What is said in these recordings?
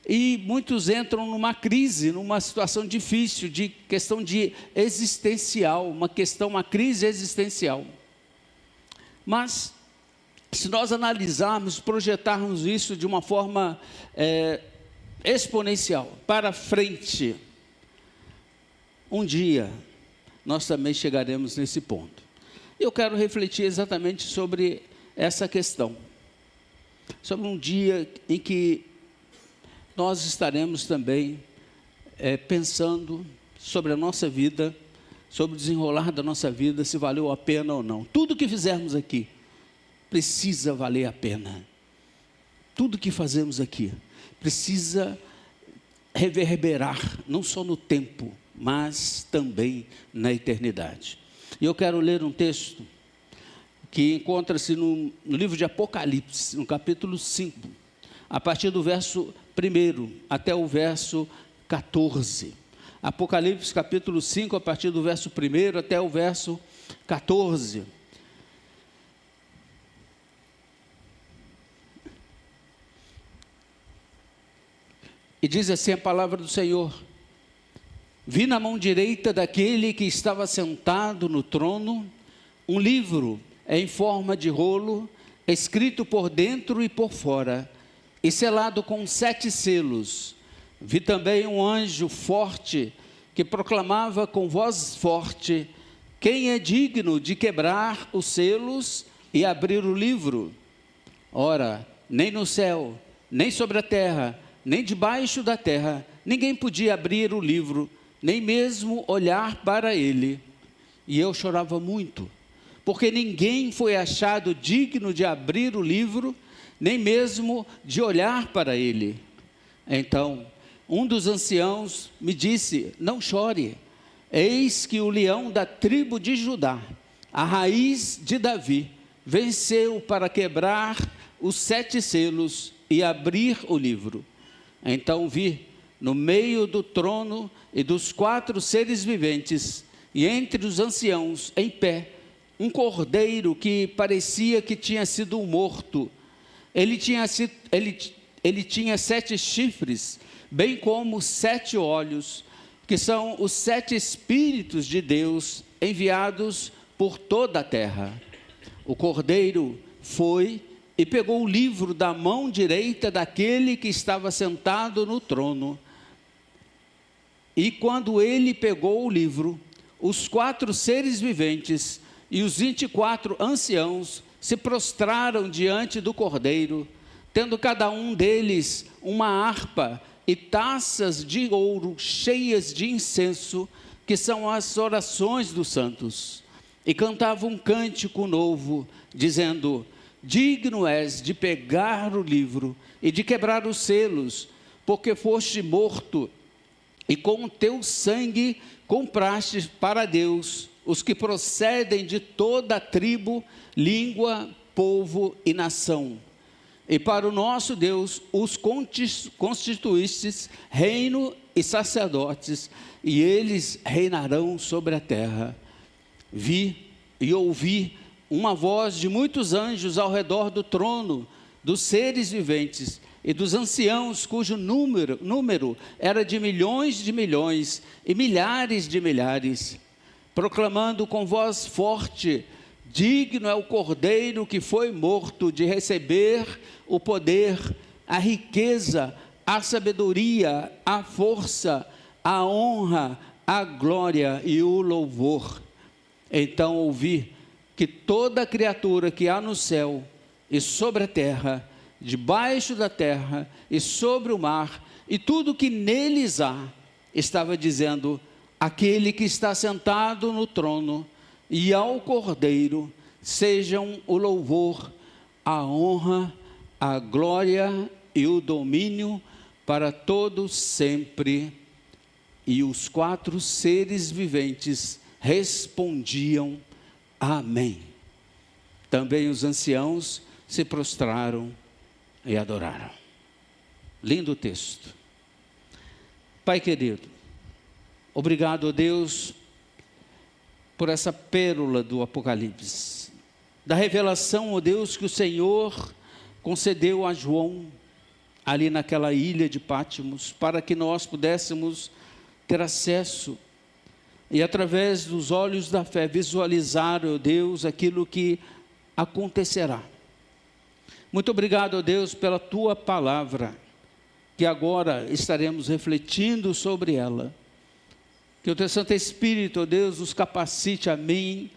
E muitos entram numa crise, numa situação difícil, de questão de existencial, uma crise existencial. Mas, se nós analisarmos, projetarmos isso de uma forma exponencial, para frente, um dia nós também chegaremos nesse ponto. Eu quero refletir exatamente sobre essa questão, sobre um dia em que nós estaremos também pensando sobre a nossa vida, sobre o desenrolar da nossa vida, se valeu a pena ou não. Tudo que fizermos aqui precisa valer a pena. Tudo que fazemos aqui precisa reverberar, não só no tempo, mas também na eternidade. E eu quero ler um texto que encontra-se no livro de Apocalipse, no capítulo 5, a partir do verso 1 até o verso 14. Apocalipse capítulo 5, a partir do verso 1 até o verso 14. E diz assim a palavra do Senhor: vi na mão direita daquele que estava sentado no trono um livro em forma de rolo, escrito por dentro e por fora, e selado com 7 selos. Vi também um anjo forte que proclamava com voz forte: quem é digno de quebrar os selos e abrir o livro? Ora, nem no céu, nem sobre a terra, nem debaixo da terra, ninguém podia abrir o livro, nem mesmo olhar para ele. E eu chorava muito, porque ninguém foi achado digno de abrir o livro, nem mesmo de olhar para ele. Então, um dos anciãos me disse: não chore, eis que o leão da tribo de Judá, a raiz de Davi, venceu para quebrar os 7 selos e abrir o livro. Então vi, no meio do trono e dos 4 seres viventes, e entre os anciãos, em pé, um cordeiro que parecia que tinha sido morto. Ele tinha 7 chifres, bem como 7 olhos, que são os 7 Espíritos de Deus enviados por toda a terra. O cordeiro foi e pegou o livro da mão direita daquele que estava sentado no trono. E quando ele pegou o livro, os 4 seres viventes e os 24 anciãos se prostraram diante do cordeiro, tendo cada um deles uma harpa e taças de ouro cheias de incenso, que são as orações dos santos. E cantavam um cântico novo, dizendo: digno és de pegar o livro e de quebrar os selos, porque foste morto, e com o teu sangue compraste para Deus os que procedem de toda a tribo, língua, povo e nação. E para o nosso Deus os constituístes reino e sacerdotes, e eles reinarão sobre a terra. Vi e ouvi uma voz de muitos anjos ao redor do trono, dos seres viventes e dos anciãos, cujo número era de milhões e milhares de milhares, proclamando com voz forte: digno é o cordeiro que foi morto de receber o poder, a riqueza, a sabedoria, a força, a honra, a glória e o louvor. Então ouvi que toda criatura que há no céu e sobre a terra, debaixo da terra e sobre o mar, e tudo que neles há, estava dizendo: aquele que está sentado no trono e ao Cordeiro sejam o louvor, a honra, a glória e o domínio para todos sempre. E os 4 seres viventes respondiam: amém. Também os anciãos se prostraram e adoraram. Lindo texto. Pai querido, obrigado a Deus por essa pérola do Apocalipse, da revelação, ó Deus, que o Senhor concedeu a João, ali naquela ilha de Patmos, para que nós pudéssemos ter acesso e através dos olhos da fé visualizar, ó Deus, aquilo que acontecerá. Muito obrigado, ó Deus, pela tua palavra, que agora estaremos refletindo sobre ela. Que o teu Santo Espírito, ó Deus, nos capacite a mim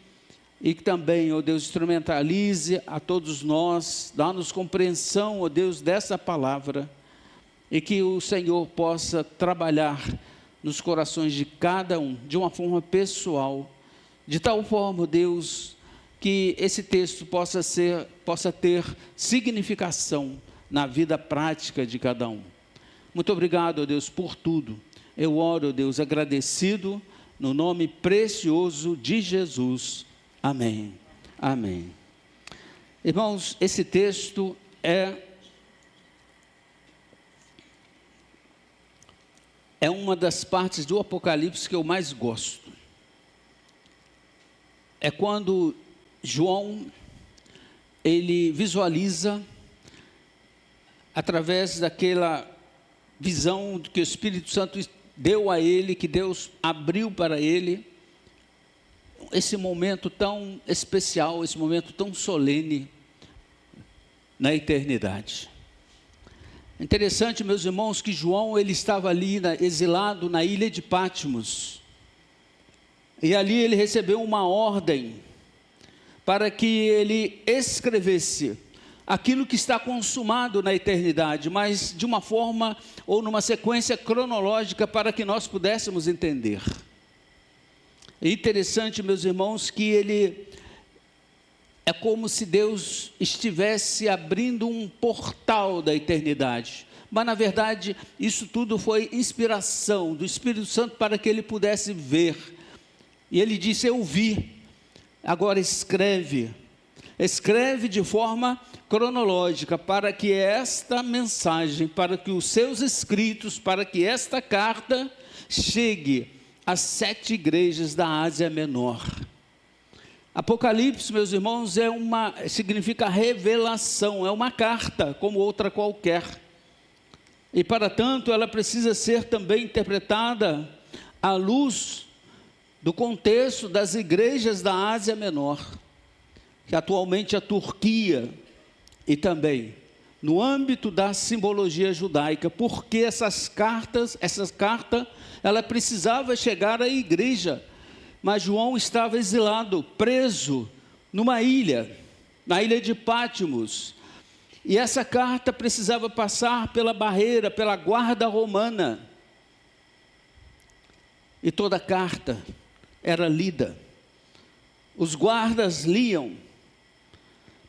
e que também, ó Deus, instrumentalize a todos nós, dá-nos compreensão, ó Deus, dessa palavra e que o Senhor possa trabalhar nos corações de cada um, de uma forma pessoal, de tal forma, ó Deus, que esse texto possa ter significação na vida prática de cada um. Muito obrigado, ó Deus, por tudo. Eu oro, ó Deus, agradecido, no nome precioso de Jesus. Amém. Amém. Irmãos, esse texto é uma das partes do Apocalipse que eu mais gosto. É quando João, ele visualiza, através daquela visão que o Espírito Santo deu a ele, que Deus abriu para ele, esse momento tão especial, esse momento tão solene na eternidade. Interessante, meus irmãos, que João, ele estava ali exilado na ilha de Patmos, e ali ele recebeu uma ordem para que ele escrevesse aquilo que está consumado na eternidade, mas de uma forma ou numa sequência cronológica para que nós pudéssemos entender. É interessante, meus irmãos, que é como se Deus estivesse abrindo um portal da eternidade, mas na verdade isso tudo foi inspiração do Espírito Santo para que ele pudesse ver, e ele disse: eu vi, agora escreve de forma cronológica, para que esta mensagem, para que os seus escritos, para que esta carta chegue às 7 igrejas da Ásia Menor. Apocalipse, meus irmãos, significa revelação, é uma carta como outra qualquer, e para tanto ela precisa ser também interpretada à luz do contexto das igrejas da Ásia Menor, que atualmente a Turquia, e também no âmbito da simbologia judaica, porque essa carta, ela precisava chegar à igreja, mas João estava exilado, preso numa ilha, na ilha de Patmos, e essa carta precisava passar pela barreira, pela guarda romana, e toda a carta era lida, os guardas liam,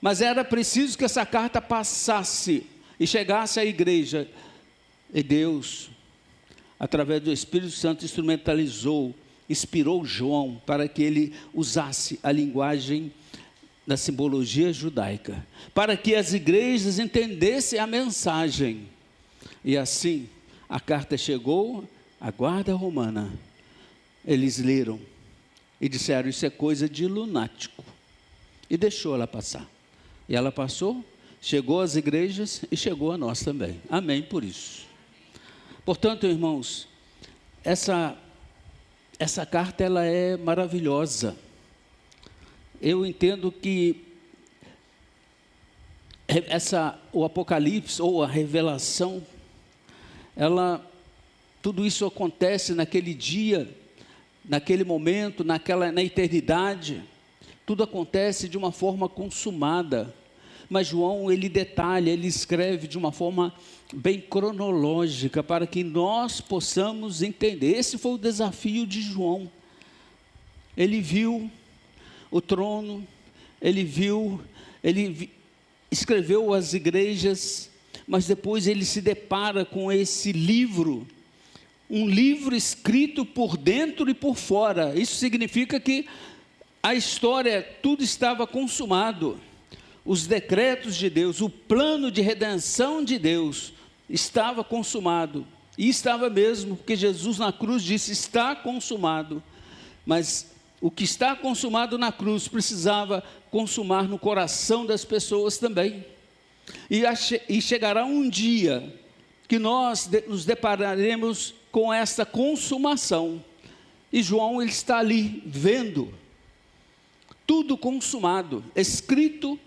mas era preciso que essa carta passasse e chegasse à igreja, e Deus, através do Espírito Santo, inspirou João para que ele usasse a linguagem da simbologia judaica, para que as igrejas entendessem a mensagem, e assim a carta chegou à guarda romana, eles leram e disseram: isso é coisa de lunático, e deixou ela passar, e ela passou, chegou às igrejas e chegou a nós também, amém por isso. Portanto, irmãos, essa carta ela é maravilhosa. Eu entendo que o Apocalipse ou a revelação, tudo isso acontece naquele dia, naquele momento, na eternidade, tudo acontece de uma forma consumada, mas João, ele detalha, ele escreve de uma forma bem cronológica, para que nós possamos entender. Esse foi o desafio de João. Ele viu o trono, ele escreveu as igrejas, mas depois ele se depara com esse livro, um livro escrito por dentro e por fora. Isso significa que a história, tudo estava consumado, os decretos de Deus, o plano de redenção de Deus estava consumado, e estava mesmo, porque Jesus na cruz disse: está consumado. Mas o que está consumado na cruz precisava consumar no coração das pessoas também, e chegará um dia que nós nos depararemos com esta consumação. E João, ele está ali vendo tudo consumado, escrito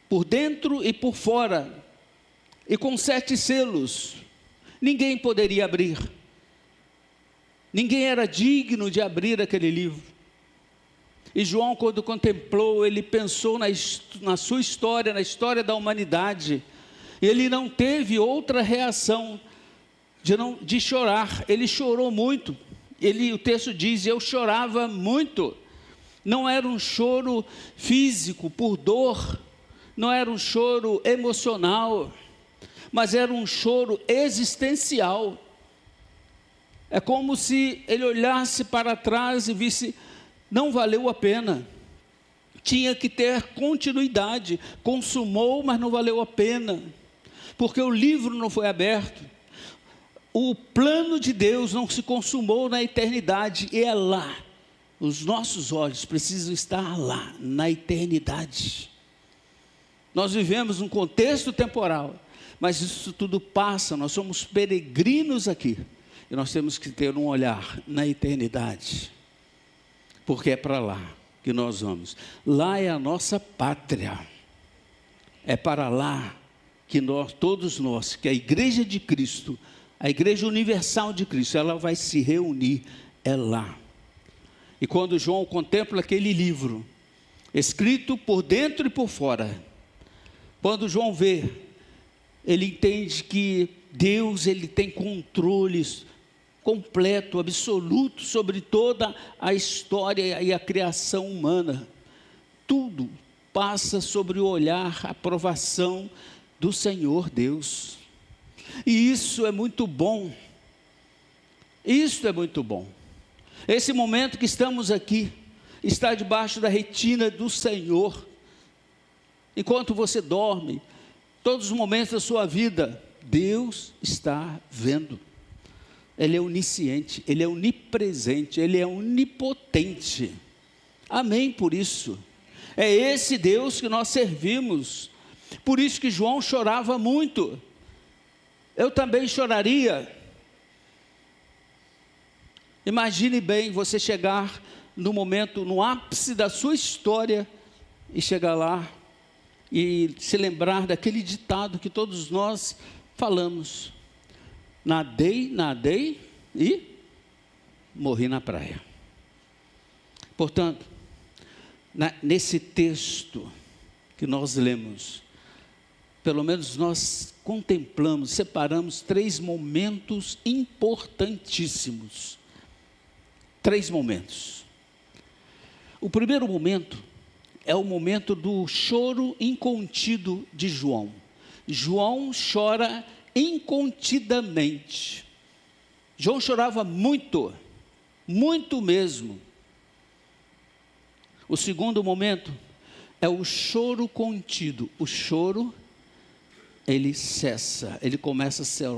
por dentro e por fora, e com 7 selos. Ninguém poderia abrir. Ninguém era digno de abrir aquele livro. E João, quando contemplou, ele pensou na sua história, na história da humanidade. Ele não teve outra reação de chorar. Ele chorou muito. O texto diz: eu chorava muito. Não era um choro físico, por dor. Não era um choro emocional, mas era um choro existencial. É como se ele olhasse para trás e visse: não valeu a pena, tinha que ter continuidade, consumou, mas não valeu a pena, porque o livro não foi aberto, o plano de Deus não se consumou na eternidade, e é lá, os nossos olhos precisam estar lá, na eternidade. Nós vivemos um contexto temporal, mas isso tudo passa, nós somos peregrinos aqui, e nós temos que ter um olhar na eternidade, porque é para lá que nós vamos. Lá é a nossa pátria, é para lá que todos nós, que a igreja de Cristo, a igreja universal de Cristo, ela vai se reunir, é lá. E quando João contempla aquele livro, escrito por dentro e por fora, quando João vê, ele entende que Deus, ele tem controles completo, absoluto, sobre toda a história e a criação humana. Tudo passa sobre o olhar, a aprovação do Senhor Deus. E isso é muito bom. Isso é muito bom. Esse momento que estamos aqui, está debaixo da retina do Senhor. Enquanto você dorme, todos os momentos da sua vida, Deus está vendo. Ele é onisciente, Ele é onipresente, Ele é onipotente. Amém por isso. É esse Deus que nós servimos. Por isso que João chorava muito. Eu também choraria. Imagine bem você chegar no momento, no ápice da sua história, e chegar lá e se lembrar daquele ditado que todos nós falamos: nadei e morri na praia. Portanto, nesse texto que nós lemos, pelo menos nós contemplamos, separamos 3 momentos importantíssimos. 3 momentos. O primeiro momento é o momento do choro incontido de João. João chora incontidamente. João chorava muito, muito mesmo. O segundo momento é o choro contido. O choro, ele cessa, ele começa a ser,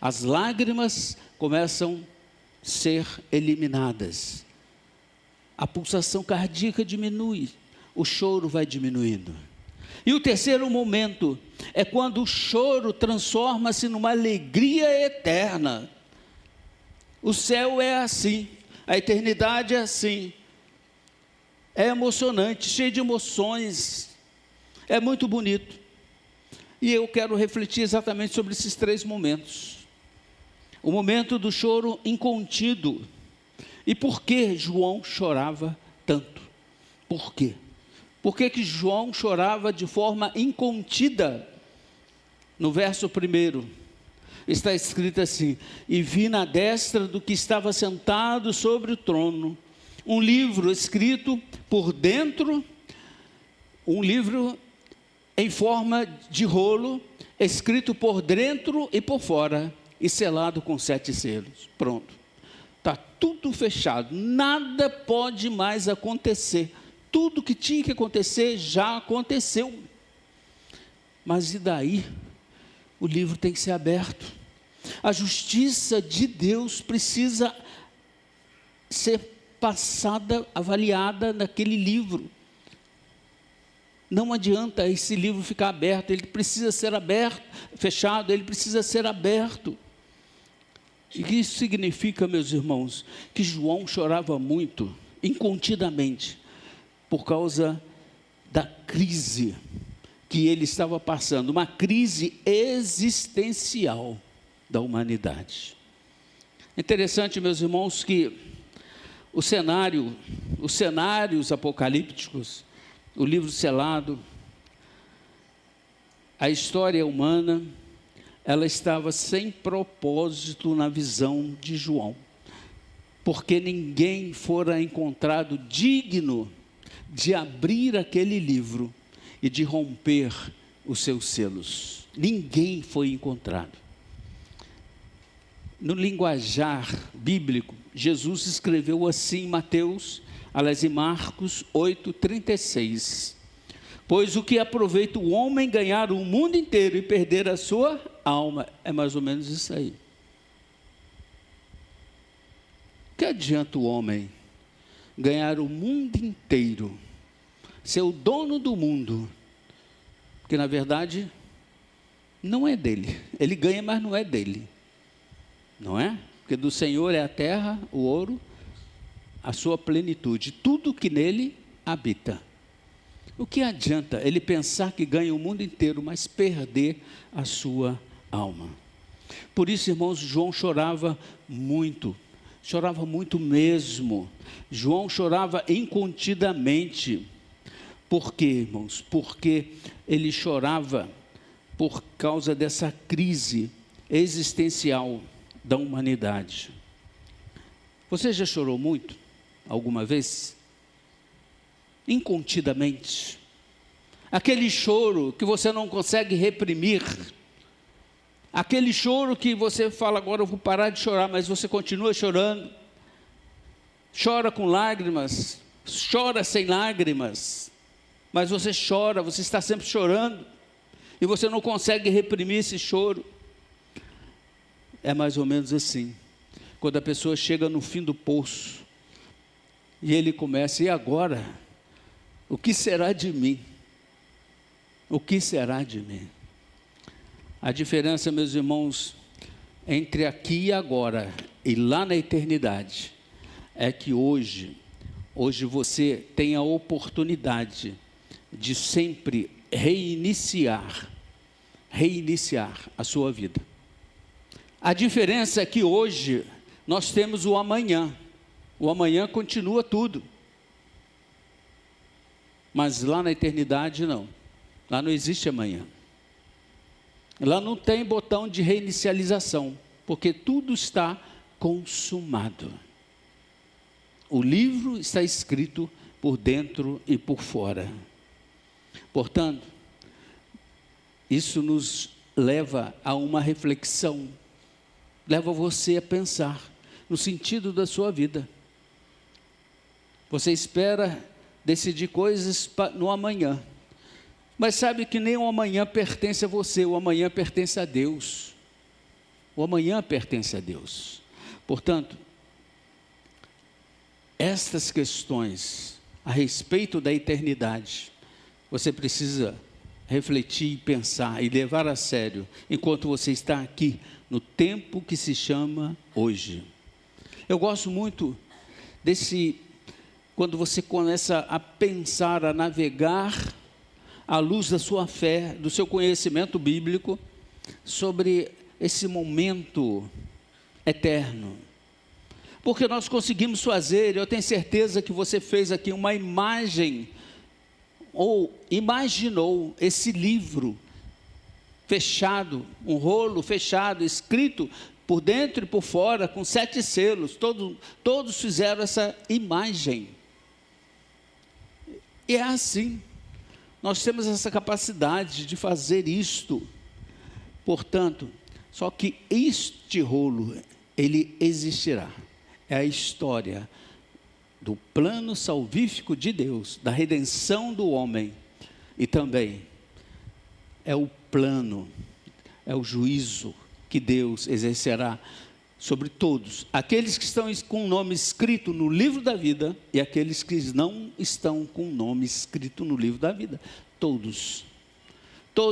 as lágrimas começam a ser eliminadas. A pulsação cardíaca diminui, o choro vai diminuindo. E o terceiro momento é quando o choro transforma-se numa alegria eterna. O céu é assim, a eternidade é assim, é emocionante, cheio de emoções, é muito bonito. E eu quero refletir exatamente sobre esses 3 momentos. O momento do choro incontido. E por que João chorava tanto? Por quê? Por que João chorava de forma incontida? No verso 1, está escrito assim: e vi na destra do que estava sentado sobre o trono, um livro escrito por dentro, um livro em forma de rolo, escrito por dentro e por fora, e selado com 7 selos. Pronto, está tudo fechado, nada pode mais acontecer. Tudo que tinha que acontecer já aconteceu. Mas e daí? O livro tem que ser aberto. A justiça de Deus precisa ser passada, avaliada naquele livro. Não adianta esse livro ficar aberto, ele precisa ser aberto, fechado, ele precisa ser aberto. E isso significa, meus irmãos, que João chorava muito, incontidamente, por causa da crise que ele estava passando, uma crise existencial da humanidade. Interessante, meus irmãos, que os cenários apocalípticos, o livro selado, a história humana, ela estava sem propósito na visão de João, porque ninguém fora encontrado digno de abrir aquele livro e de romper os seus selos. Ninguém foi encontrado. No linguajar bíblico, Jesus escreveu assim em Mateus, aliás, em Marcos 8:36. Pois o que aproveita o homem ganhar o mundo inteiro e perder a sua alma? É mais ou menos isso aí. O que adianta o homem ganhar o mundo inteiro, ser o dono do mundo, que na verdade não é dele, ele ganha, mas não é dele, não é? Porque do Senhor é a terra, o ouro, a sua plenitude, tudo que nele habita. O que adianta ele pensar que ganha o mundo inteiro, mas perder a sua alma? Por isso, irmãos, João chorava muito mesmo. João chorava incontidamente. Por quê, irmãos? Porque ele chorava por causa dessa crise existencial da humanidade. Você já chorou muito alguma vez? Incontidamente. Aquele choro que você não consegue reprimir. Aquele choro que você fala, agora eu vou parar de chorar, mas você continua chorando. Chora com lágrimas, chora sem lágrimas, mas você chora, você está sempre chorando, e você não consegue reprimir esse choro. É mais ou menos assim, quando a pessoa chega no fim do poço, e ele começa, e agora? O que será de mim? O que será de mim? A diferença, meus irmãos, entre aqui e agora, e lá na eternidade, é que hoje você tem a oportunidade de sempre reiniciar a sua vida. A diferença é que hoje nós temos o amanhã continua tudo, mas lá na eternidade não, lá não existe amanhã, lá não tem botão de reinicialização, porque tudo está consumado. O livro está escrito por dentro e por fora. Portanto, isso nos leva a uma reflexão, leva você a pensar no sentido da sua vida. Você espera decidir coisas no amanhã, mas sabe que nem o amanhã pertence a você, o amanhã pertence a Deus. O amanhã pertence a Deus. Portanto, estas questões a respeito da eternidade, você precisa refletir, pensar e levar a sério, enquanto você está aqui, no tempo que se chama hoje. Eu gosto muito quando você começa a pensar, a navegar, à luz da sua fé, do seu conhecimento bíblico, sobre esse momento eterno. Porque nós conseguimos fazer, eu tenho certeza que você fez aqui uma imagem, ou imaginou esse livro fechado, um rolo fechado, escrito por dentro e por fora, com 7 selos, todos fizeram essa imagem. E é assim, nós temos essa capacidade de fazer isto. Portanto, só que este rolo, ele existirá. É a história do plano salvífico de Deus, da redenção do homem, e também é o plano, é o juízo que Deus exercerá sobre todos, aqueles que estão com o nome escrito no livro da vida e aqueles que não estão com o nome escrito no livro da vida. Todos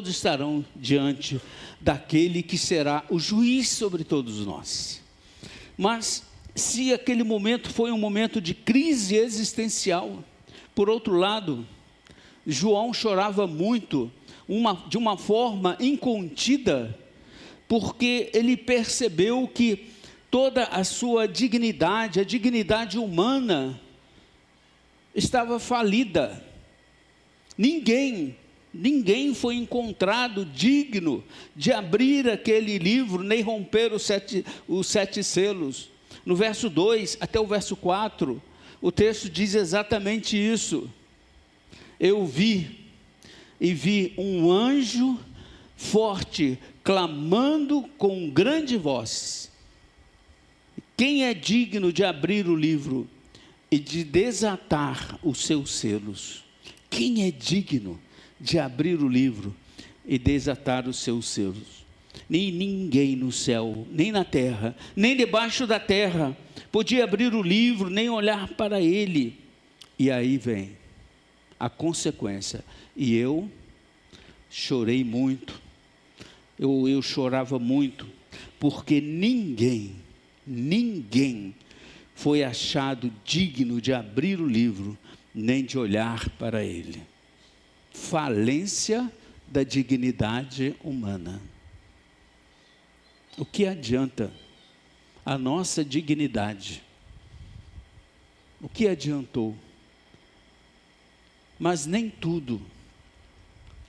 estarão diante daquele que será o juiz sobre todos nós. Mas se aquele momento foi um momento de crise existencial, por outro lado, João chorava muito, de uma forma incontida, porque ele percebeu que toda a sua dignidade, a dignidade humana, estava falida. Ninguém foi encontrado digno de abrir aquele livro, nem romper os sete selos. No verso 2 até o verso 4, o texto diz exatamente isso. Eu vi um anjo forte, clamando com grande voz: quem é digno de abrir o livro e de desatar os seus selos? Quem é digno de abrir o livro e desatar os seus selos? Nem ninguém no céu, nem na terra, nem debaixo da terra, podia abrir o livro, nem olhar para ele. E aí vem a consequência. E eu chorei muito, eu chorava muito, porque ninguém foi achado digno de abrir o livro, nem de olhar para ele. Falência da dignidade humana. O que adianta a nossa dignidade? O que adiantou? Mas nem tudo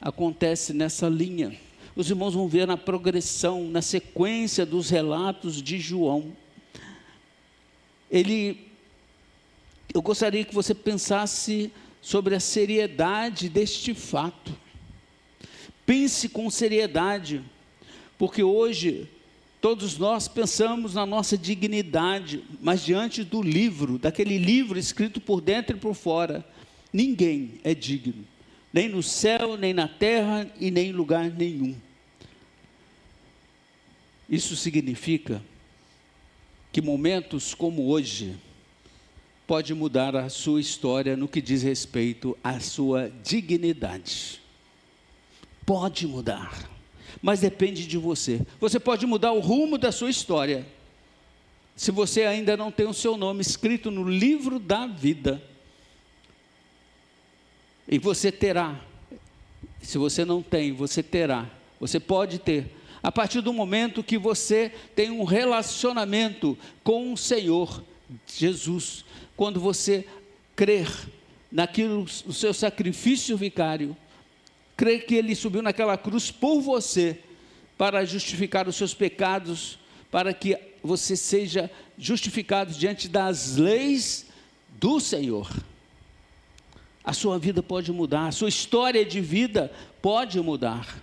acontece nessa linha. Os irmãos vão ver na progressão, na sequência dos relatos de João. Eu gostaria que você pensasse sobre a seriedade deste fato. Pense com seriedade, porque hoje todos nós pensamos na nossa dignidade, mas diante do livro, daquele livro escrito por dentro e por fora, ninguém é digno, nem no céu, nem na terra e nem em lugar nenhum. Isso significa que momentos como hoje pode mudar a sua história no que diz respeito à sua dignidade. Pode mudar, mas depende de você. Você pode mudar o rumo da sua história, se você ainda não tem o seu nome escrito no livro da vida. E você terá, se você não tem, você terá, você pode ter, a partir do momento que você tem um relacionamento com o Senhor Jesus, quando você crer naquilo, no seu sacrifício vicário, crer que Ele subiu naquela cruz por você, para justificar os seus pecados, para que você seja justificado diante das leis do Senhor. A sua vida pode mudar, a sua história de vida pode mudar.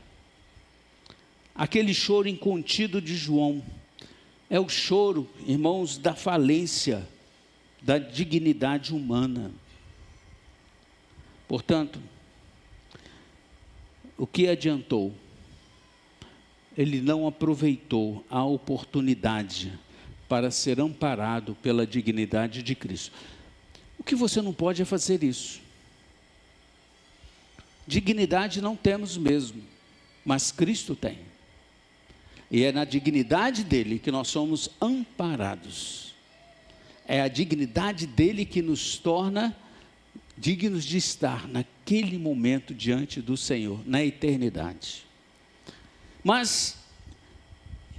Aquele choro incontido de João é o choro, irmãos, da falência da dignidade humana. Portanto, o que adiantou? Ele não aproveitou a oportunidade para ser amparado pela dignidade de Cristo. O que você não pode é fazer isso. Dignidade não temos mesmo, mas Cristo tem. E é na dignidade dele que nós somos amparados. É a dignidade dele que nos torna dignos de estar naquele momento diante do Senhor, na eternidade. Mas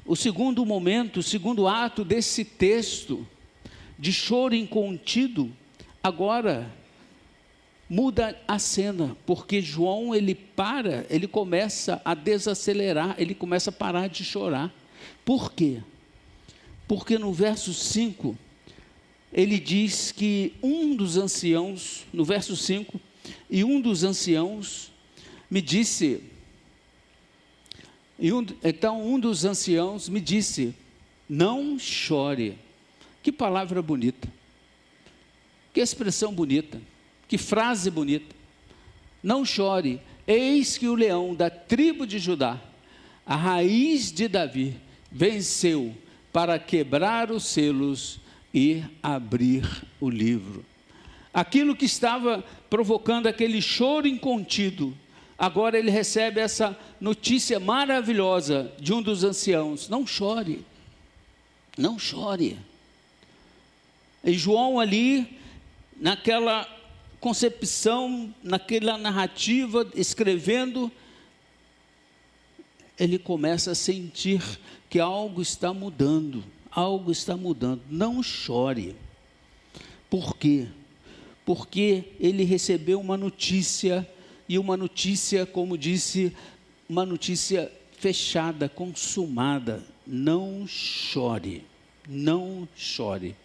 o segundo momento, o segundo ato desse texto de choro incontido, agora muda a cena, porque João ele começa a desacelerar, ele começa a parar de chorar. Por quê? Porque no verso 5, ele diz que um dos anciãos, no verso 5, e um dos anciãos me disse, então um dos anciãos me disse, não chore. Que palavra bonita, que expressão bonita, que frase bonita. Não chore, eis que o leão da tribo de Judá, a raiz de Davi, venceu para quebrar os selos e abrir o livro. Aquilo que estava provocando aquele choro incontido, agora ele recebe essa notícia maravilhosa de um dos anciãos: não chore, não chore. E João ali, naquela concepção, naquela narrativa, escrevendo, ele começa a sentir que algo está mudando, algo está mudando. Não chore. Por quê? Porque ele recebeu uma notícia, e uma notícia, como disse, uma notícia fechada, consumada. Não chore, não chore,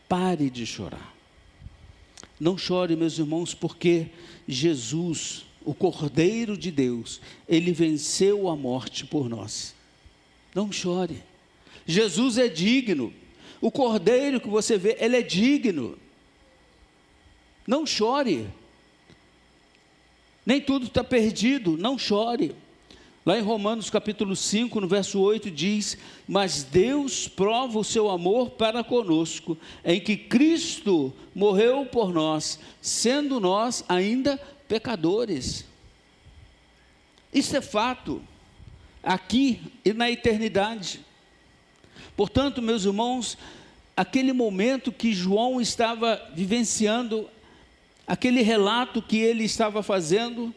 pare de chorar. Não chore, meus irmãos, porque Jesus, o Cordeiro de Deus, ele venceu a morte por nós. Não chore. Jesus é digno. O Cordeiro que você vê, ele é digno. Não chore. Nem tudo está perdido, não chore. Lá em Romanos capítulo 5, no verso 8 diz: mas Deus prova o seu amor para conosco, em que Cristo morreu por nós, sendo nós ainda pecadores. Isso é fato, aqui e na eternidade. Portanto, meus irmãos, aquele momento que João estava vivenciando, aquele relato que ele estava fazendo,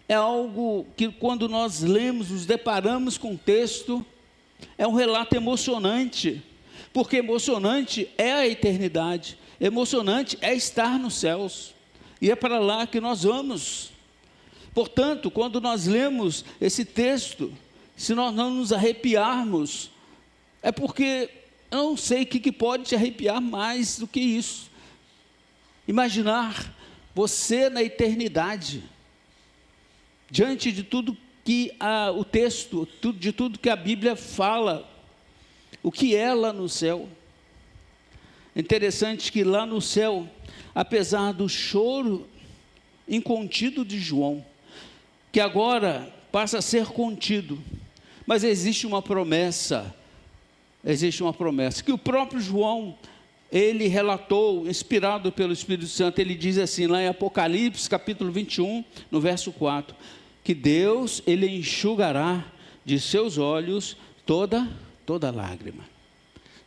é algo que quando nós lemos, nos deparamos com o texto, é um relato emocionante, porque emocionante é a eternidade, emocionante é estar nos céus, e é para lá que nós vamos. Portanto, quando nós lemos esse texto, se nós não nos arrepiarmos, é porque eu não sei o que pode te arrepiar mais do que isso. Imaginar você na eternidade, diante de tudo que o texto, de tudo que a Bíblia fala, o que é lá no céu. Interessante que lá no céu, apesar do choro incontido de João, que agora passa a ser contido, mas existe uma promessa, que o próprio João, ele relatou, inspirado pelo Espírito Santo. Ele diz assim, lá em Apocalipse, capítulo 21, no verso 4, que Deus, ele enxugará de seus olhos toda lágrima.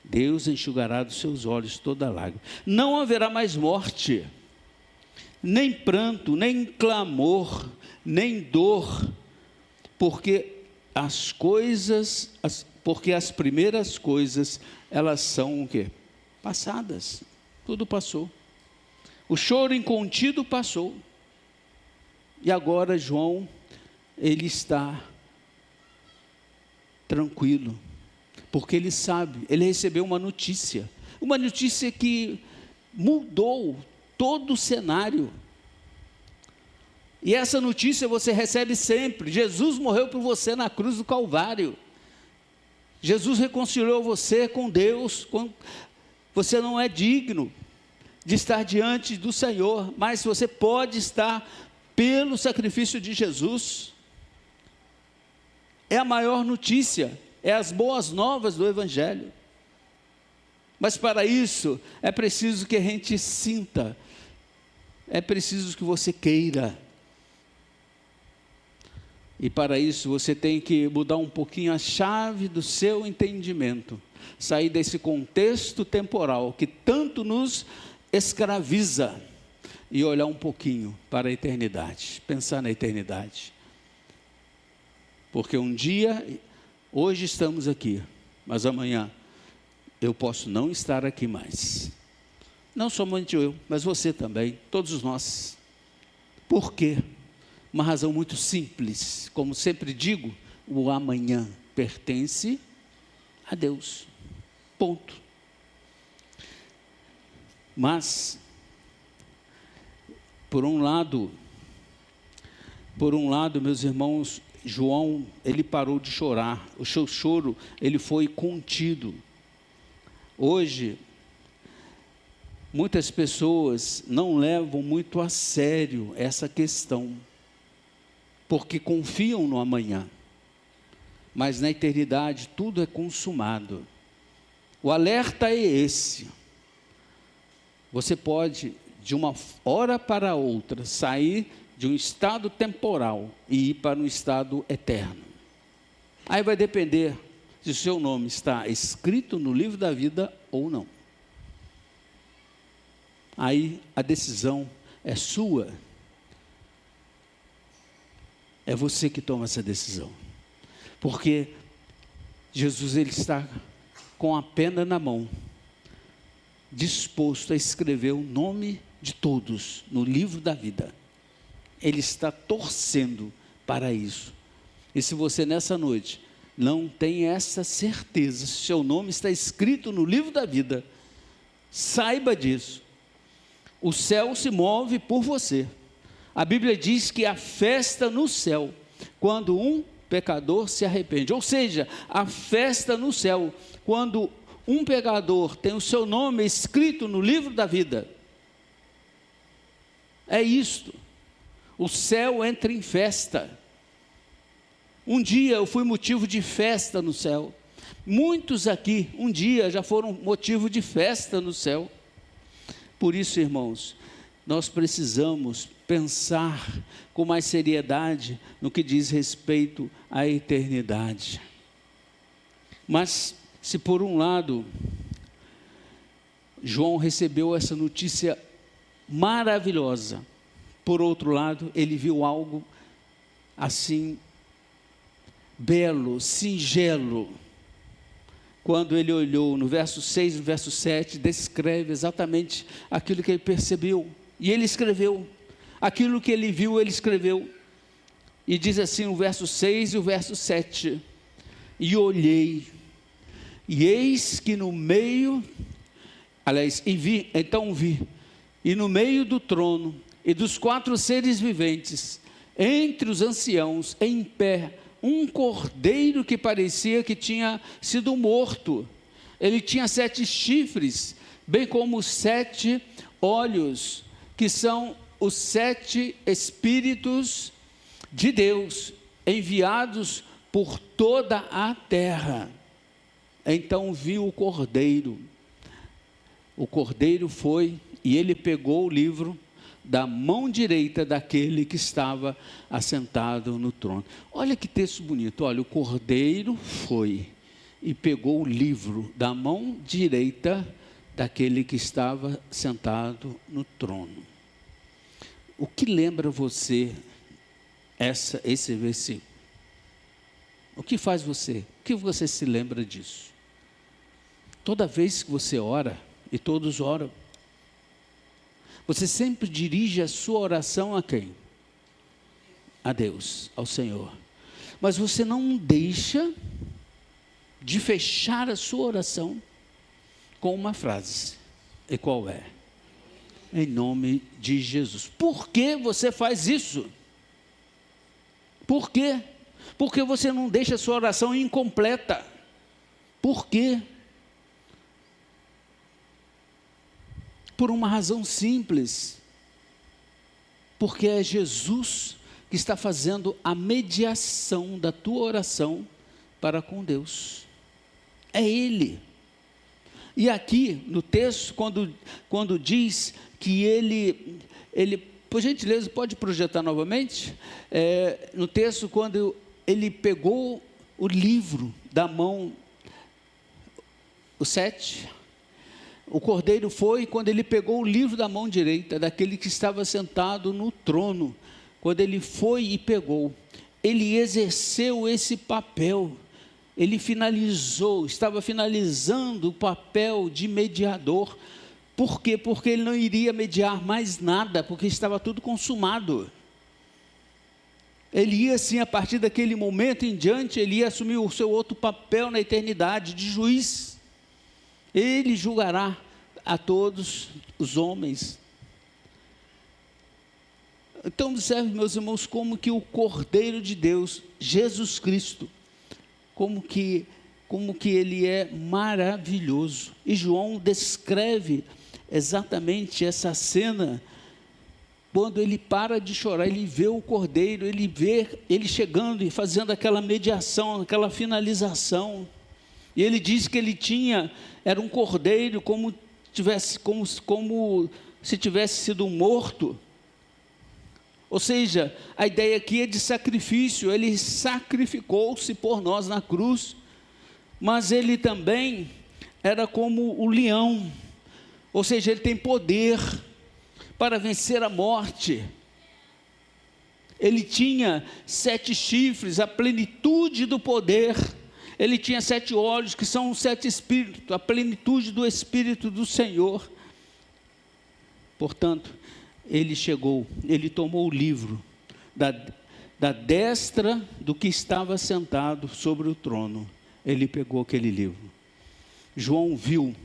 Deus enxugará dos seus olhos toda lágrima. Não haverá mais morte, nem pranto, nem clamor, nem dor, porque as primeiras coisas, elas são o quê? Passadas. Tudo passou. O choro incontido passou. E agora João, ele está tranquilo, porque ele sabe, ele recebeu uma notícia que mudou todo o cenário. E essa notícia você recebe sempre: Jesus morreu por você na cruz do Calvário. Jesus reconciliou você com Deus. Você não é digno de estar diante do Senhor, mas você pode estar pelo sacrifício de Jesus. É a maior notícia, é as boas novas do Evangelho. Mas para isso, é preciso que a gente sinta, é preciso que você queira. E para isso você tem que mudar um pouquinho a chave do seu entendimento, sair desse contexto temporal que tanto nos escraviza e olhar um pouquinho para a eternidade, pensar na eternidade. Porque um dia, hoje estamos aqui, mas amanhã eu posso não estar aqui mais. Não somente eu, mas você também, todos nós. Por quê? Uma razão muito simples. Como sempre digo, o amanhã pertence a Deus. Ponto. Mas, por um lado, meus irmãos, João, ele parou de chorar. O seu choro, ele foi contido. Hoje, muitas pessoas não levam muito a sério essa questão, porque confiam no amanhã, mas na eternidade tudo é consumado. O alerta é esse. Você pode, de uma hora para outra, sair de um estado temporal e ir para um estado eterno. Aí vai depender se o seu nome está escrito no livro da vida ou não. Aí a decisão é sua. É você que toma essa decisão. Porque Jesus, ele está com a pena na mão, disposto a escrever o nome de todos no livro da vida. Ele está torcendo para isso. E se você nessa noite não tem essa certeza, se seu nome está escrito no livro da vida, saiba disso. O céu se move por você. A Bíblia diz que há festa no céu quando um pecador se arrepende. Ou seja, a festa no céu quando um pecador tem o seu nome escrito no livro da vida. É isto. O céu entra em festa. Um dia eu fui motivo de festa no céu. Muitos aqui, um dia, já foram motivo de festa no céu. Por isso, irmãos, nós precisamos pensar com mais seriedade no que diz respeito à eternidade. Mas, se por um lado, João recebeu essa notícia maravilhosa, por outro lado, ele viu algo assim, belo, singelo. Quando ele olhou no verso 6, no verso 7, descreve exatamente aquilo que ele percebeu. E ele escreveu. Aquilo que ele viu, ele escreveu. E diz assim o verso 6 e o verso 7. E olhei, e eis que no meio, aliás, então vi, e no meio do trono, e dos 4 seres viventes, entre os anciãos, em pé, um cordeiro que parecia que tinha sido morto. Ele tinha 7 chifres, bem como 7 olhos, que são os 7 Espíritos de Deus, enviados por toda a terra. Então viu o cordeiro. O cordeiro foi e ele pegou o livro da mão direita daquele que estava assentado no trono. Olha que texto bonito. Olha, o cordeiro foi e pegou o livro da mão direita daquele que estava sentado no trono. O que lembra você esse versículo? O que faz você? O que você se lembra disso? Toda vez que você ora, e todos oram, você sempre dirige a sua oração a quem? A Deus, ao Senhor. Mas você não deixa de fechar a sua oração com uma frase. E qual é? Em nome de Jesus. Por que você faz isso? Por quê? Porque você não deixa a sua oração incompleta. Por quê? Por uma razão simples, porque é Jesus que está fazendo a mediação da tua oração para com Deus, é Ele. E aqui no texto, quando diz que ele, por gentileza, pode projetar novamente, no texto, quando ele pegou o livro da mão, o 7, o cordeiro foi quando ele pegou o livro da mão direita, daquele que estava sentado no trono. Quando ele foi e pegou, ele exerceu esse papel, ele estava finalizando o papel de mediador. Por quê? Porque ele não iria mediar mais nada, porque estava tudo consumado. Ele ia assim, a partir daquele momento em diante, ele ia assumir o seu outro papel na eternidade, de juiz. Ele julgará a todos os homens. Então observe, meus irmãos, como que o Cordeiro de Deus, Jesus Cristo, como que ele é maravilhoso. E João descreve exatamente essa cena, quando ele para de chorar, ele vê o Cordeiro, ele vê ele chegando e fazendo aquela mediação, aquela finalização. E ele diz que era um cordeiro como se tivesse sido morto. Ou seja, a ideia aqui é de sacrifício. Ele sacrificou-se por nós na cruz, mas ele também era como o leão, ou seja, ele tem poder para vencer a morte. Ele tinha 7 chifres, a plenitude do poder. Ele tinha 7 olhos, que são os 7 espíritos, a plenitude do Espírito do Senhor. Portanto, ele tomou o livro da destra do que estava sentado sobre o trono. Ele pegou aquele livro. João viu,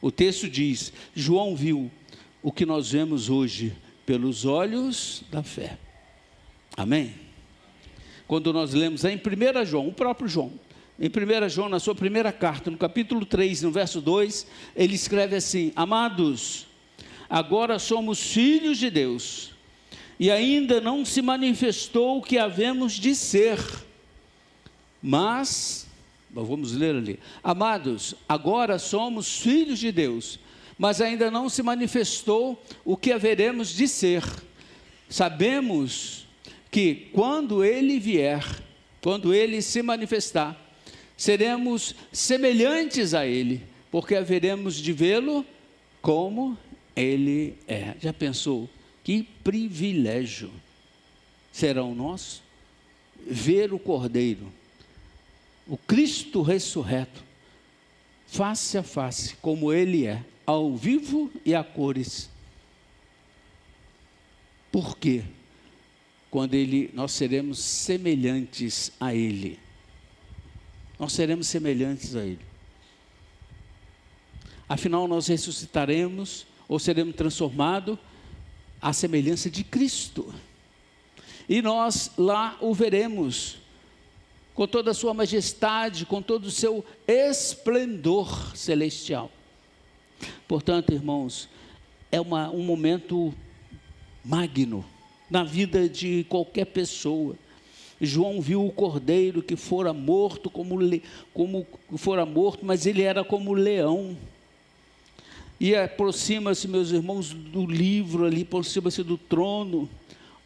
o texto diz, João viu o que nós vemos hoje pelos olhos da fé. Amém? Quando nós lemos em 1 João, o próprio João, em 1 João, na sua primeira carta, no capítulo 3, no verso 2, ele escreve assim: amados, agora somos filhos de Deus, e ainda não se manifestou o que havemos de ser, mas, vamos ler ali, amados, agora somos filhos de Deus, mas ainda não se manifestou o que haveremos de ser. Sabemos que quando Ele vier, quando Ele se manifestar, seremos semelhantes a Ele, porque haveremos de vê-lo como Ele é. Já pensou? Que privilégio será o nosso? Ver o Cordeiro, o Cristo ressurreto, face a face, como Ele é, ao vivo e a cores. Por quê? Quando nós seremos semelhantes a Ele. Nós seremos semelhantes a Ele. Afinal, nós ressuscitaremos, ou seremos transformados à semelhança de Cristo. E nós lá o veremos, com toda a sua majestade, com todo o seu esplendor celestial. Portanto, irmãos, é um momento magno na vida de qualquer pessoa. João viu o cordeiro que fora morto, como fora morto, mas ele era como leão. E aproxima-se, meus irmãos, do livro ali, aproxima-se do trono,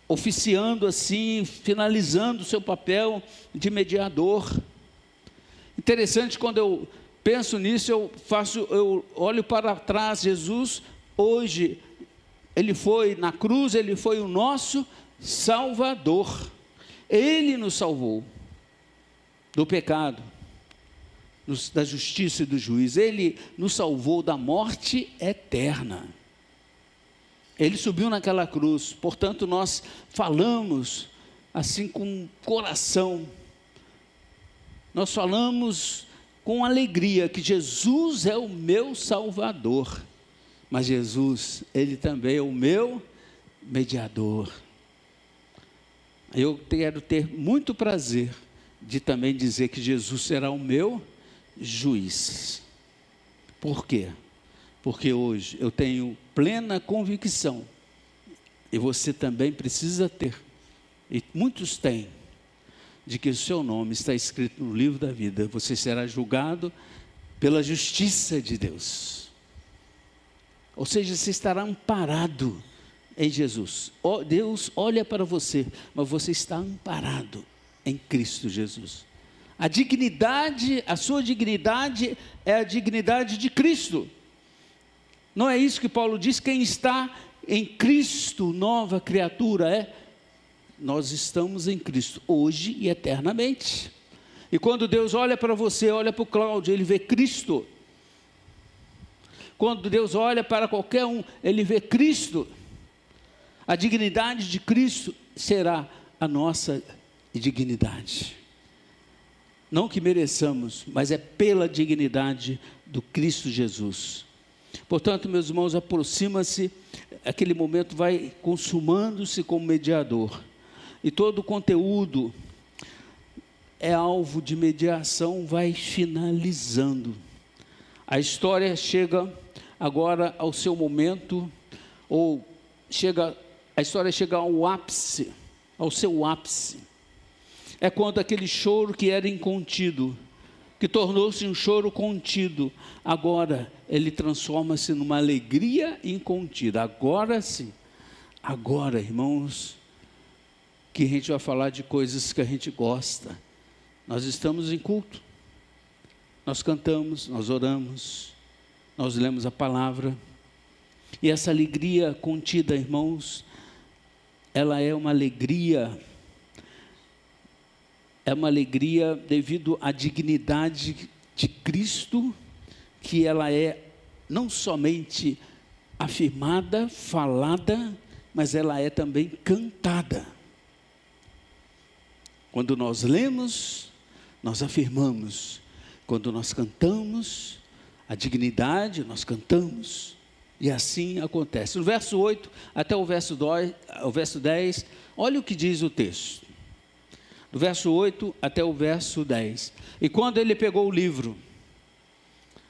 oficiando assim, finalizando o seu papel de mediador. Interessante, quando eu penso nisso, eu olho para trás. Jesus, hoje, Ele foi na cruz, Ele foi o nosso Salvador. Ele nos salvou do pecado, da justiça e do juízo. Ele nos salvou da morte eterna. Ele subiu naquela cruz. Portanto, nós falamos assim com coração. Nós falamos com alegria que Jesus é o meu Salvador. Mas Jesus, Ele também é o meu mediador. Eu quero ter muito prazer de também dizer que Jesus será o meu juiz. Por quê? Porque hoje eu tenho plena convicção, e você também precisa ter, e muitos têm, de que o seu nome está escrito no livro da vida. Você será julgado pela justiça de Deus. Ou seja, você estará amparado em Jesus. Deus olha para você, mas você está amparado em Cristo Jesus. A dignidade, a sua dignidade é a dignidade de Cristo. Não é isso que Paulo diz? Quem está em Cristo, nova criatura é. Nós estamos em Cristo, hoje e eternamente. E quando Deus olha para você, olha para o Cláudio, Ele vê Cristo. Quando Deus olha para qualquer um, Ele vê Cristo. A dignidade de Cristo será a nossa dignidade. Não que mereçamos, mas é pela dignidade do Cristo Jesus. Portanto, meus irmãos, aproxima-se, aquele momento vai consumando-se como mediador. E todo o conteúdo é alvo de mediação, vai finalizando. A história chega agora ao seu momento, a história chega ao ápice, ao seu ápice. É quando aquele choro que era incontido que tornou-se um choro contido, agora ele transforma-se numa alegria incontida. Agora sim, agora, irmãos, que a gente vai falar de coisas que a gente gosta. Nós estamos em culto, nós cantamos, nós oramos, nós lemos a palavra, e essa alegria contida, irmãos, ela é uma alegria devido à dignidade de Cristo, que ela é não somente afirmada, falada, mas ela é também cantada. Quando nós lemos, nós afirmamos. Quando nós cantamos, a dignidade, nós cantamos. E assim acontece. No verso 8 até o verso 10, olha o que diz o texto. Do verso 8 até o verso 10. E quando ele pegou o livro,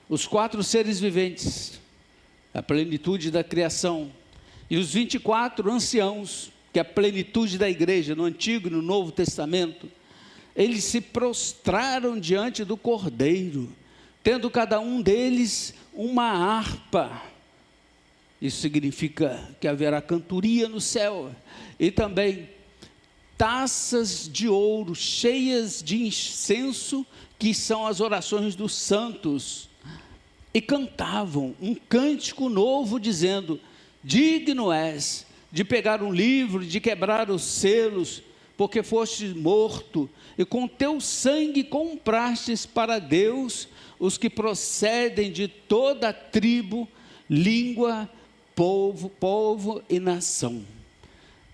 os 4 seres viventes, a plenitude da criação, e os 24 anciãos, que é a plenitude da igreja, no Antigo e no Novo Testamento, eles se prostraram diante do Cordeiro, tendo cada um deles uma harpa. Isso significa que haverá cantoria no céu, e também taças de ouro cheias de incenso, que são as orações dos santos, e cantavam um cântico novo, dizendo: digno és de pegar um livro, de quebrar os selos, porque fostes morto, e com teu sangue comprastes para Deus os que procedem de toda tribo, língua, povo e nação.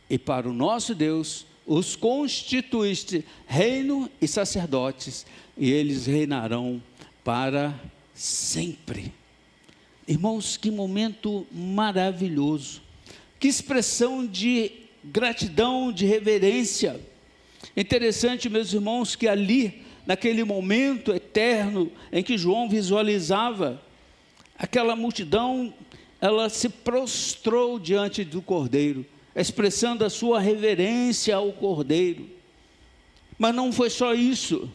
E para o nosso Deus os constituíste reino e sacerdotes, e eles reinarão para sempre. Irmãos, que momento maravilhoso, que expressão de gratidão, de reverência. Interessante, meus irmãos, que ali, naquele momento eterno em que João visualizava, aquela multidão, ela se prostrou diante do Cordeiro, expressando a sua reverência ao Cordeiro. Mas não foi só isso,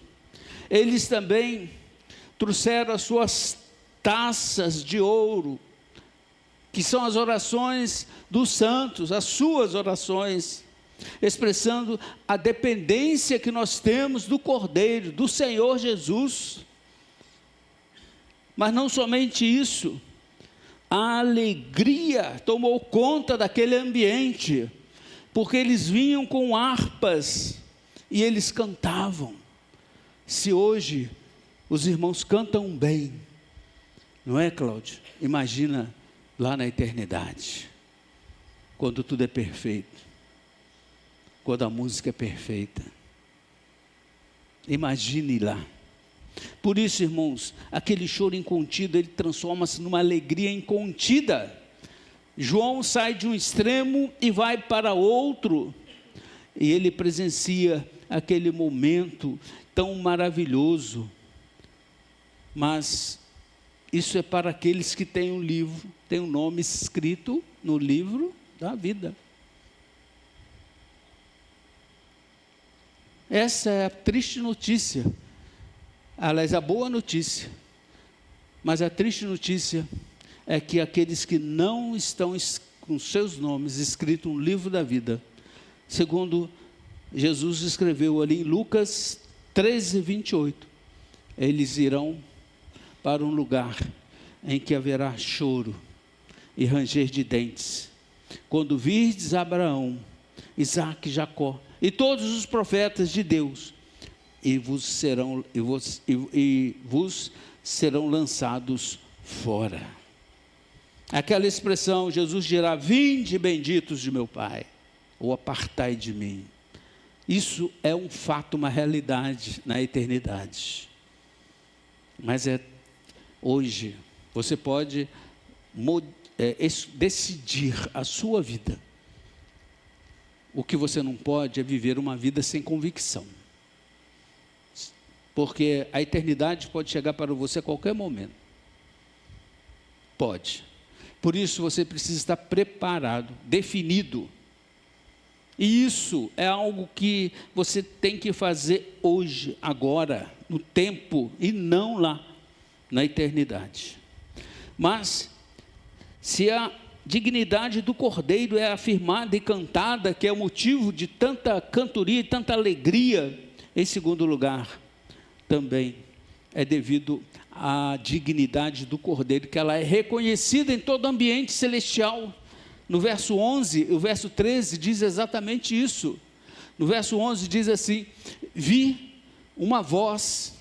eles também trouxeram as suas taças de ouro, que são as orações dos santos, as suas orações, expressando a dependência que nós temos do Cordeiro, do Senhor Jesus. Mas não somente isso, a alegria tomou conta daquele ambiente, porque eles vinham com harpas e eles cantavam. Se hoje os irmãos cantam bem, não é, Cláudio? Imagina lá na eternidade, quando tudo é perfeito, quando a música é perfeita. Imagine lá. Por isso, irmãos, aquele choro incontido, ele transforma-se numa alegria incontida. João sai de um extremo e vai para outro, e ele presencia aquele momento tão maravilhoso. Mas isso é para aqueles que têm um livro, tem um nome escrito no livro da vida. Essa é a triste notícia. Aliás, a boa notícia, mas a triste notícia é que aqueles que não estão com seus nomes escritos no livro da vida, segundo Jesus escreveu ali em Lucas 13, 28, eles irão para um lugar em que haverá choro e ranger de dentes, quando virdes Abraão, Isaque, Jacó e todos os profetas de Deus, e vos serão lançados fora. Aquela expressão, Jesus dirá: vinde benditos de meu Pai, ou apartai de mim. Isso é um fato, uma realidade na eternidade. Mas hoje, você pode decidir a sua vida. O que você não pode é viver uma vida sem convicção. Porque a eternidade pode chegar para você a qualquer momento. Pode. Por isso você precisa estar preparado, definido. E isso é algo que você tem que fazer hoje, agora, no tempo, e não lá, na eternidade. Mas, se a dignidade do Cordeiro é afirmada e cantada, que é o motivo de tanta cantoria e tanta alegria, em segundo lugar, também é devido à dignidade do Cordeiro, que ela é reconhecida em todo ambiente celestial. No verso 11, o verso 13 diz exatamente isso. No verso 11 diz assim: vi uma voz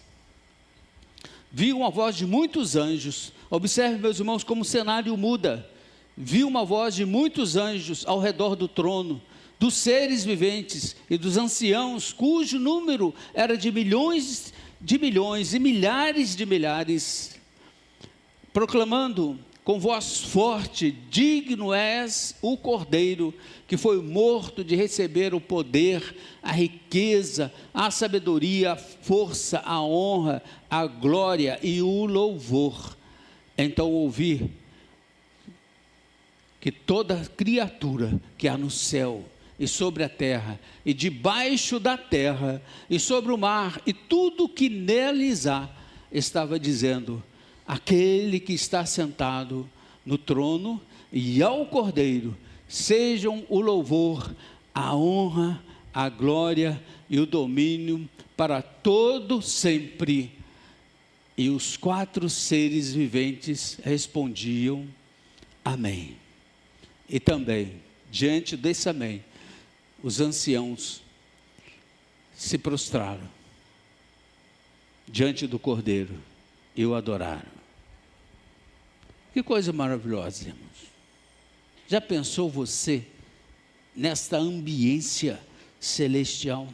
de muitos anjos. Observe, meus irmãos, como o cenário muda. Vi uma voz de muitos anjos ao redor do trono, dos seres viventes e dos anciãos, cujo número era de milhões e milhares de milhares, proclamando com voz forte: digno és o Cordeiro, que foi morto, de receber o poder, a riqueza, a sabedoria, a força, a honra, a glória e o louvor. Então ouvi que toda criatura que há no céu e sobre a terra, e debaixo da terra, e sobre o mar, e tudo que neles há, estava dizendo: aquele que está sentado no trono e ao Cordeiro, sejam o louvor, a honra, a glória e o domínio para todo sempre. E os 4 seres viventes respondiam: amém. E também, diante desse amém, os anciãos se prostraram diante do Cordeiro e o adoraram. Que coisa maravilhosa, irmãos. Já pensou você nesta ambiência celestial?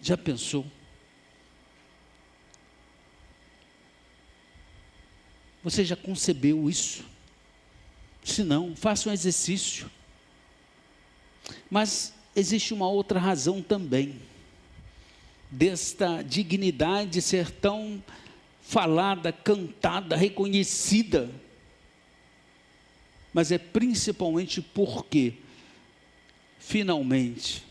Já pensou? Você já concebeu isso? Se não, faça um exercício. Mas existe uma outra razão também, desta dignidade ser tão falada, cantada, reconhecida. Mas é principalmente porque, finalmente,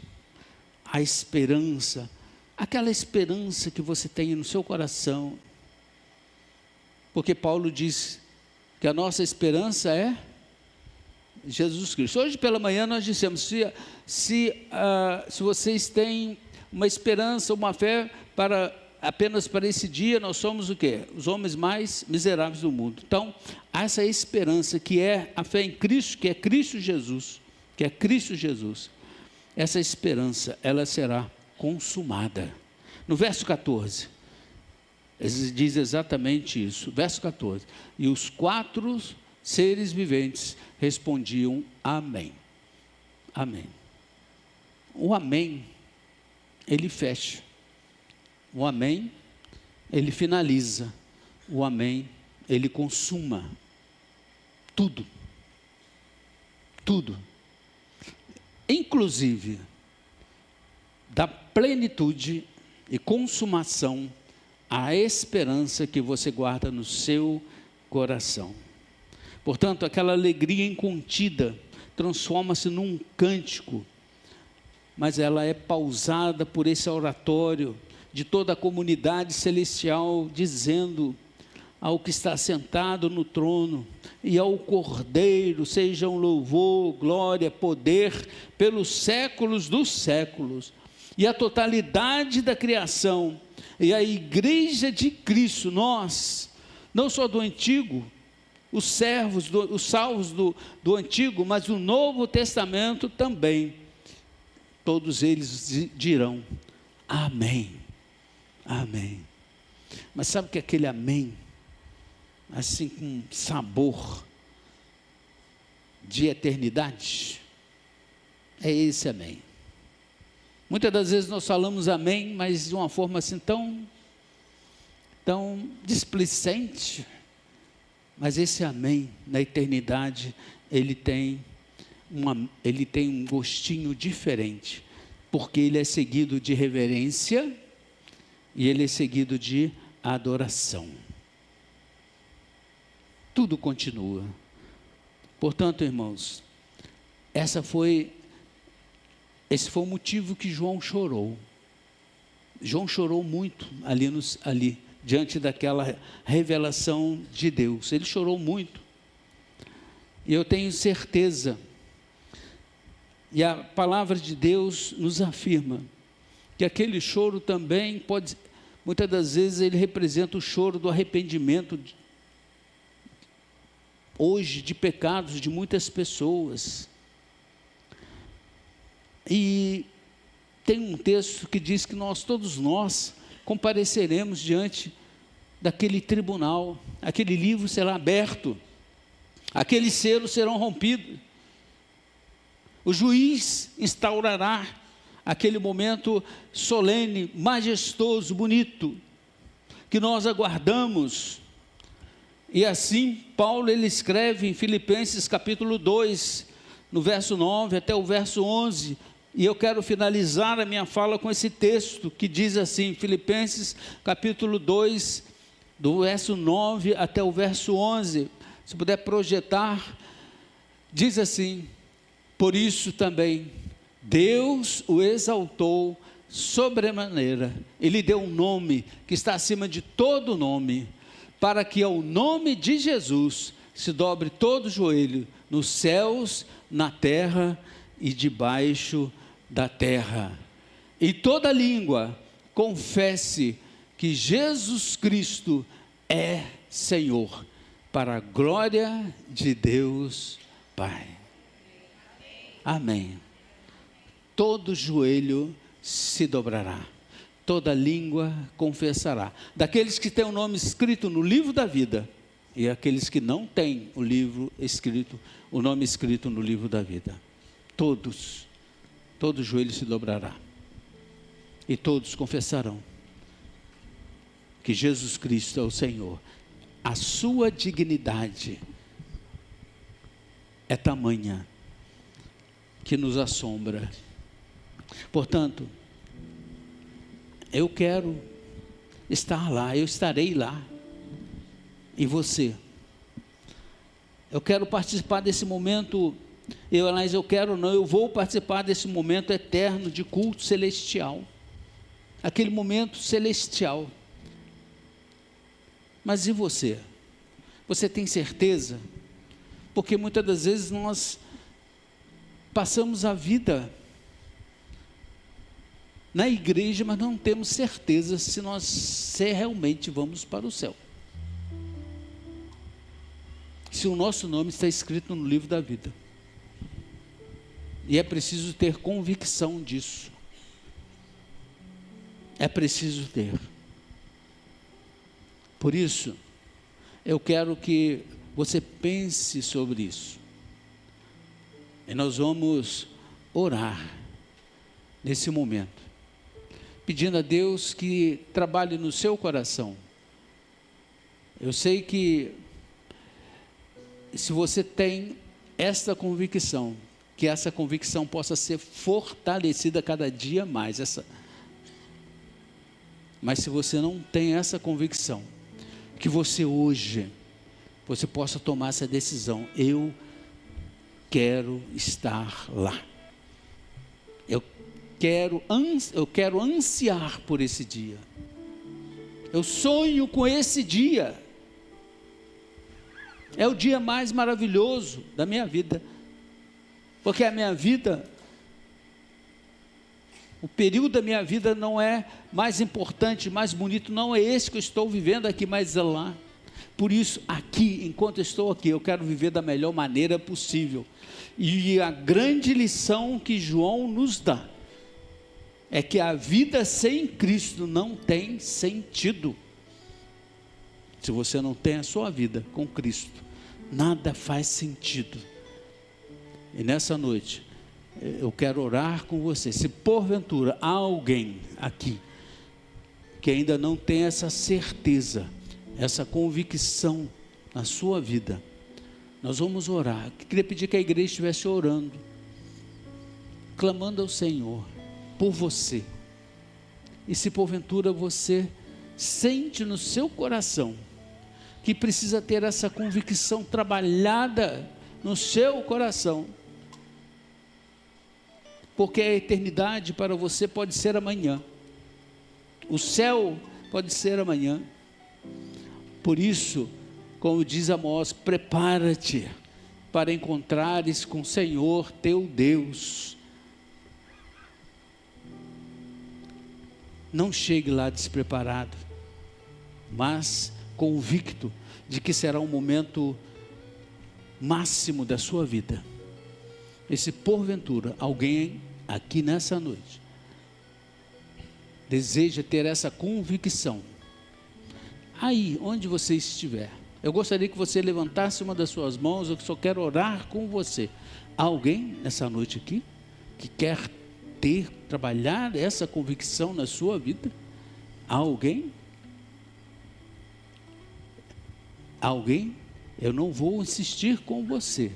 a esperança, aquela esperança que você tem no seu coração, porque Paulo diz que a nossa esperança é Jesus Cristo. Hoje pela manhã nós dissemos, se vocês têm uma esperança, uma fé apenas para esse dia, nós somos o quê? Os homens mais miseráveis do mundo. Então, essa esperança que é a fé em Cristo, que é Cristo Jesus, essa esperança, ela será consumada. No verso 14, diz exatamente isso, verso 14: e os 4 seres viventes respondiam amém. Amém. O amém, ele fecha. O amém, ele finaliza. O amém, ele consuma. Tudo. Tudo. Inclusive, da plenitude e consumação, a esperança que você guarda no seu coração. Portanto, aquela alegria incontida transforma-se num cântico, mas ela é pausada por esse oratório de toda a comunidade celestial, dizendo ao que está sentado no trono e ao Cordeiro sejam louvor, glória, poder pelos séculos dos séculos. E a totalidade da criação e a igreja de Cristo, nós, não só do antigo, os salvos do antigo, mas do Novo Testamento também, todos eles dirão amém, amém. Mas sabe que aquele amém, assim com sabor de eternidade, é esse amém. Muitas das vezes nós falamos amém, mas de uma forma assim tão displicente. Mas esse amém, na eternidade, ele tem um gostinho diferente, porque ele é seguido de reverência e ele é seguido de adoração. Tudo continua. Portanto, irmãos, essa foi Esse foi o motivo que João chorou. João chorou muito ali diante daquela revelação de Deus. Ele chorou muito. E eu tenho certeza, e a palavra de Deus nos afirma, que aquele choro também pode, muitas das vezes ele representa o choro do arrependimento, hoje, de pecados de muitas pessoas. E tem um texto que diz que todos nós, compareceremos diante daquele tribunal, aquele livro será aberto, aqueles selos serão rompidos, o juiz instaurará aquele momento solene, majestoso, bonito, que nós aguardamos. E assim, Paulo ele escreve em Filipenses capítulo 2, no verso 9 até o verso 11, e eu quero finalizar a minha fala com esse texto, que diz assim, Filipenses capítulo 2, do verso 9 até o verso 11, se puder projetar, diz assim: por isso também, Deus o exaltou sobremaneira, Ele deu um nome que está acima de todo nome, para que ao nome de Jesus se dobre todo o joelho, nos céus, na terra e debaixo da terra, e toda língua confesse que Jesus Cristo é Senhor, para a glória de Deus Pai. Amém. Todo joelho se dobrará, toda língua confessará, daqueles que têm o nome escrito no livro da vida, e aqueles que não têm o nome escrito no livro da vida. Todo joelho se dobrará, e todos confessarão que Jesus Cristo é o Senhor. A sua dignidade é tamanha que nos assombra. Portanto, eu quero estar lá, eu estarei lá. E você? Eu quero participar desse momento, eu vou participar desse momento eterno de culto celestial. Aquele momento celestial. Mas e você? Você tem certeza? Porque muitas das vezes nós passamos a vida na igreja, mas não temos certeza se realmente vamos para o céu. Se o nosso nome está escrito no livro da vida. E é preciso ter convicção disso. É preciso ter. Por isso, eu quero que você pense sobre isso. E nós vamos orar nesse momento, pedindo a Deus que trabalhe no seu coração. Eu sei que se você tem esta convicção, que essa convicção possa ser fortalecida cada dia mais. Mas se você não tem essa convicção, que você hoje, você possa tomar essa decisão: eu quero estar lá. Eu quero ansiar por esse dia. Eu sonho com esse dia. É o dia mais maravilhoso da minha vida, porque a minha vida, o período da minha vida não é mais importante, mais bonito, não é esse que eu estou vivendo aqui, mas é lá. Por isso, aqui, enquanto eu estou aqui, eu quero viver da melhor maneira possível. E a grande lição que João nos dá é que a vida sem Cristo não tem sentido. Se você não tem a sua vida com Cristo, nada faz sentido. E nessa noite, eu quero orar com você. Se porventura há alguém aqui que ainda não tem essa certeza, essa convicção na sua vida, nós vamos orar. Eu queria pedir que a igreja estivesse orando, clamando ao Senhor por você. E se porventura você sente no seu coração que precisa ter essa convicção trabalhada no seu coração, porque a eternidade para você pode ser amanhã, o céu pode ser amanhã. Por isso, como diz Amós, prepara-te para encontrares com o Senhor teu Deus. Não chegue lá despreparado, mas convicto de que será um momento máximo da sua vida. E se porventura alguém aqui nessa noite deseja ter essa convicção, aí onde você estiver, eu gostaria que você levantasse uma das suas mãos. Eu só quero orar com você. Há alguém nessa noite aqui que quer trabalhar essa convicção na sua vida? Há alguém? Alguém? Eu não vou insistir com você,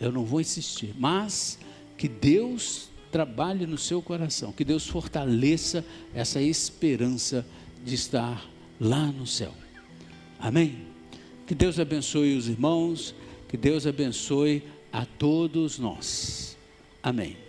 eu não vou insistir, mas que Deus trabalhe no seu coração, que Deus fortaleça essa esperança de estar lá no céu. Amém? Que Deus abençoe os irmãos, que Deus abençoe a todos nós. Amém.